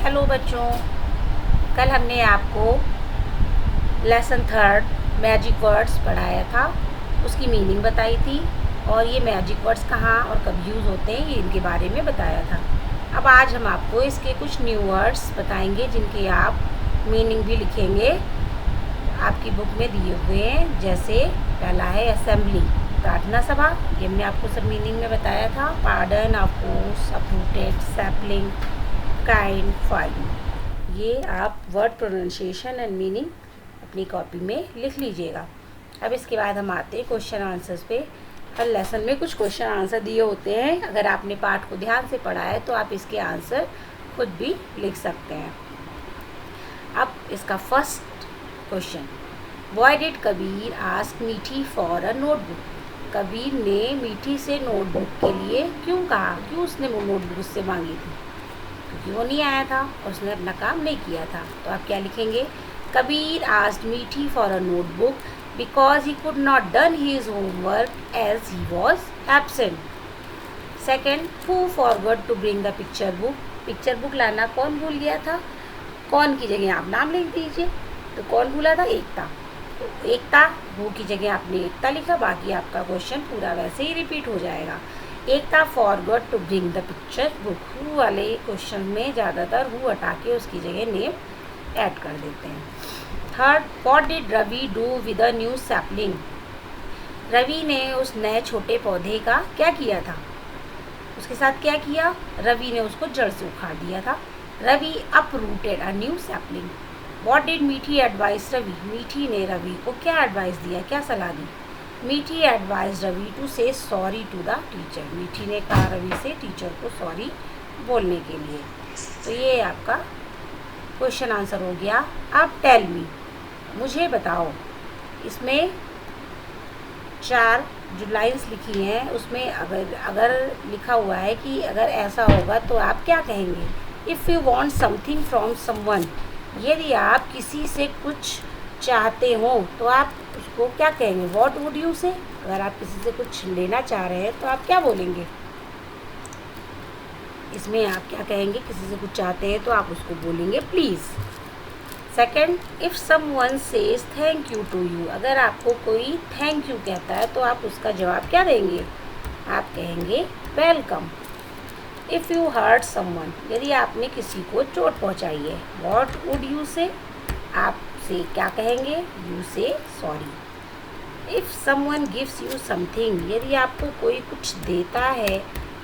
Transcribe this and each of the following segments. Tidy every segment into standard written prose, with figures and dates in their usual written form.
Hello बच्चों, कल हमने आपको लेसन थर्ड मैजिक वर्ड्स पढ़ाया था, उसकी मीनिंग बताई थी और ये मैजिक वर्ड्स कहाँ और कब यूज़ होते हैं ये इनके बारे में बताया था। अब आज हम आपको इसके कुछ न्यू वर्ड्स बताएंगे जिनके आप मीनिंग भी लिखेंगे, आपकी बुक में दिए हुए हैं। जैसे पहला है असेंबली, प्रार्थना सभा, ये हमने आपको सब मीनिंग में बताया था। Pardon, oppose, uprooted, sapling, kind, fine. ये आप वर्ड प्रोनाउंसिएशन एंड मीनिंग अपनी कॉपी में लिख लीजिएगा। अब इसके बाद हम आते हैं क्वेश्चन आंसर्स पे। हर लेसन में कुछ क्वेश्चन आंसर दिए होते हैं। अगर आपने पाठ को ध्यान से पढ़ा है तो आप इसके आंसर खुद भी लिख सकते हैं। अब इसका first question, why did Kabir ask मीठी फॉर अ नोटबुक? कबीर ने मीठी से नोटबुक के लिए क्यों कहा, क्यों उसने वो नोटबुक उससे मांगी थी? क्योंकि वो नहीं आया था और उसने अपना काम नहीं किया था। तो आप क्या लिखेंगे? Kabir asked Mithi for a notebook because he could not done his homework as he was absent. Second, who forgot to bring the picture book? Picture book लाना कौन भूल गया था? कौन की जगह आप नाम लिख दीजिए। तो कौन भूला था? एकता। तो एकता, हु की जगह आपने एकता लिखा, बाकी आपका क्वेश्चन पूरा वैसे ही रिपीट हो जाएगा। Ekta forgot to bring the picture book. Who वाले क्वेश्चन में ज़्यादातर हु हटा के उसकी जगह नेम ऐड कर देते हैं। Third, what did Ravi do with a new sapling? Ravi ने उस नए छोटे पौधे का क्या किया था? उसके साथ क्या किया? रवि ने उसको जड़ से उखाड़ दिया था। Ravi uprooted a new sapling. What did Mithi advise Ravi? Mithi ने रवि को क्या एडवाइस दिया, क्या सलाह दी? मीठी एडवाइस रवि टू से सॉरी टू द टीचर। मीठी ने कहा रवि से टीचर को सॉरी बोलने के लिए। तो ये आपका क्वेश्चन आंसर हो गया। अब टेल मी, मुझे बताओ, इसमें 4 जो लाइंस लिखी हैं उसमें अगर लिखा हुआ है कि अगर ऐसा होगा तो आप क्या कहेंगे? If you want something from someone, यदि आप किसी से कुछ चाहते हो तो आप उसको क्या कहेंगे? व्हाट वुड यू से? अगर आप किसी से कुछ लेना चाह रहे हैं तो आप क्या बोलेंगे? इसमें आप क्या कहेंगे? किसी से कुछ चाहते हैं तो आप उसको बोलेंगे please. Second, if someone says thank you to you, अगर आपको कोई थैंक यू कहता है तो आप उसका जवाब क्या देंगे? आप कहेंगे welcome. If you hurt someone, यदि आपने किसी को चोट पहुंचाई है, व्हाट वुड यू से? आप से क्या कहेंगे? यू से sorry. If someone gives you something, यदि आपको कोई कुछ देता है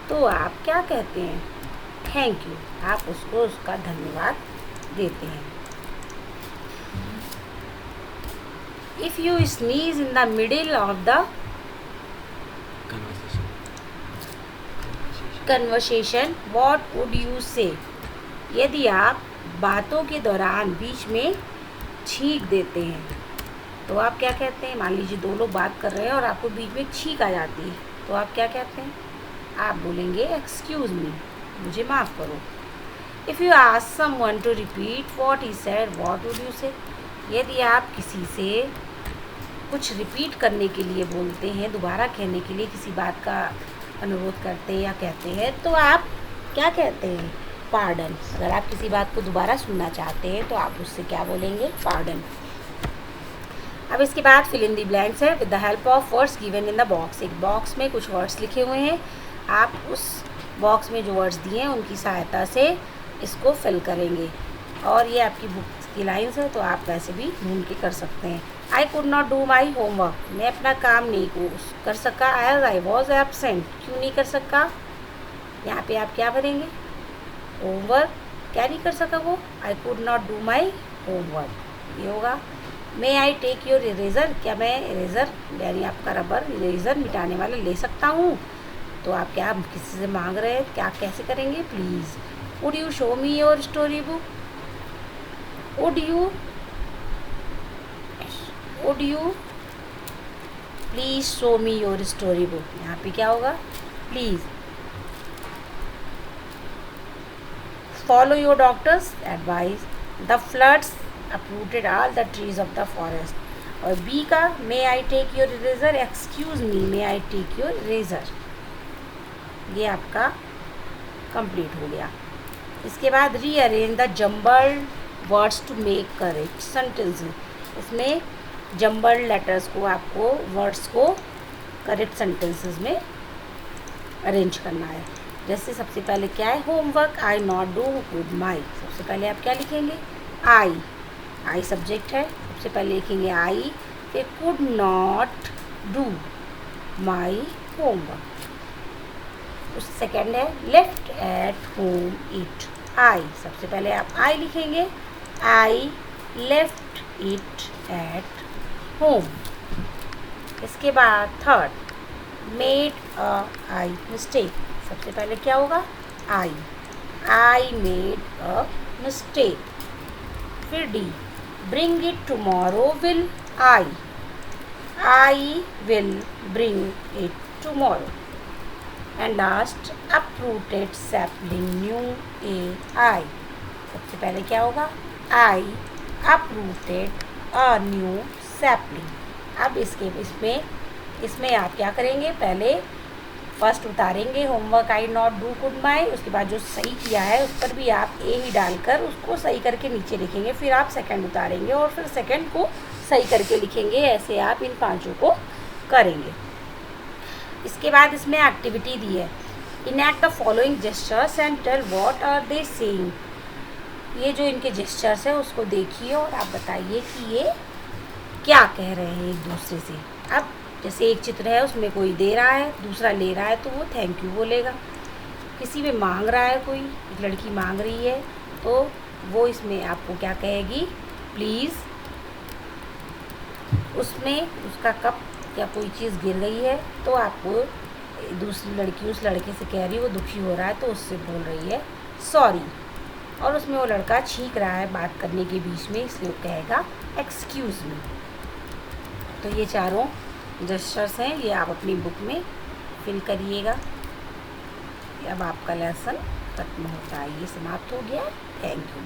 तो आप क्या कहते हैं? Thank you. आप उसको उसका धन्यवाद देते हैं। If you sneeze in the middle of the conversation, what would you say? यदि आप बातों के दौरान बीच में छींक देते हैं तो आप क्या कहते हैं? मान लीजिए 2 लोग बात कर रहे हैं और आपको बीच में छींक आ जाती है तो आप क्या कहते हैं? आप बोलेंगे एक्सक्यूज़ मी, मुझे माफ़ करो। If you ask someone to repeat what he said, what would you say? यदि आप किसी से कुछ रिपीट करने के लिए बोलते हैं, दोबारा कहने के लिए किसी बात का अनुरोध करते हैं या कहते हैं तो आप क्या कहते हैं? पार्डन। अगर आप किसी बात को दोबारा सुनना चाहते हैं तो आप उससे क्या बोलेंगे? पार्डन। अब इसके बाद फिल इन द ब्लैंक्स है with the help of words given in the box. एक बॉक्स में कुछ वर्ड्स लिखे हुए हैं, आप उस बॉक्स में जो वर्ड्स दिए हैं उनकी सहायता से इसको फिल करेंगे। और ये आपकी बुक की लाइन्स है तो आप वैसे भी ढूंढ के कर सकते हैं। I could not do my homework, मैं अपना काम नहीं कर सका। एज आई वॉज एब्सेंट, क्यों नहीं कर सका? यहाँ पे आप क्या भरेंगे? होमवर्क। क्या नहीं कर सका वो? I could not do my homework, ये होगा। मे आई टेक योर इरेज़र, क्या मैं इरेज़र यानी आपका रबर इरेज़र मिटाने वाला ले सकता हूँ? तो आप क्या किसी से मांग रहे हैं, क्या कैसे करेंगे? Please. Would you show me your story book? Would you please show me your story book, यहाँ पे क्या होगा? Please. Follow your doctor's advice, the floods uprooted all the trees of the forest। और बी का may I take your eraser, excuse me may I take your eraser. ये आपका complete हो गया। इसके बाद rearrange the jumbled words to make correct sentences. इसमें jumbled letters को आपको वर्ड्स को करेक्ट सेंटेंसेस में अरेंज करना है। जैसे सबसे पहले क्या है, homework I not do good माई। सबसे पहले आप क्या लिखेंगे, आई सब्जेक्ट है, सबसे पहले लिखेंगे आई, फिर could not do my homework. उस सेकेंड है left at home it I. सबसे पहले आप आई लिखेंगे, I left it at home. इसके बाद third made a I mistake. सबसे पहले क्या होगा, आई मेड अ मिस्टेक। फिर D bring it tomorrow will I will bring it tomorrow. And last uprooted sapling new I. सबसे पहले क्या होगा, I uprooted a new sapling। अब इसमें आप क्या करेंगे, पहले फर्स्ट उतारेंगे homework I not do good my, उसके बाद जो सही किया है उस पर भी आप ए ही डालकर उसको सही करके नीचे लिखेंगे। फिर आप सेकंड उतारेंगे और फिर सेकंड को सही करके लिखेंगे। ऐसे आप इन पांचों को करेंगे। इसके बाद इसमें एक्टिविटी दी है, enact the following gestures and tell what are they saying. ये जो इनके जेस्चर्स है उसको देखिए और आप बताइए कि ये क्या कह रहे हैं एक दूसरे से। अब जैसे एक चित्र है, उसमें कोई दे रहा है, दूसरा ले रहा है, तो वो थैंक यू बोलेगा। किसी में मांग रहा है, कोई एक लड़की मांग रही है, तो वो इसमें आपको क्या कहेगी, प्लीज़। उसमें उसका कप या कोई चीज़ गिर गई है तो आपको दूसरी लड़की उस लड़के से कह रही है, वो दुखी हो रहा है तो उससे बोल रही है सॉरी। और उसमें वो लड़का छींक रहा है बात करने के बीच में, इसलिए वो कहेगा एक्सक्यूज़ मी। तो ये चारों जेस्चर्स हैं, ये आप अपनी बुक में फिल करिएगा। अब आपका लेसन खत्म होता है, ये समाप्त हो गया। Thank you.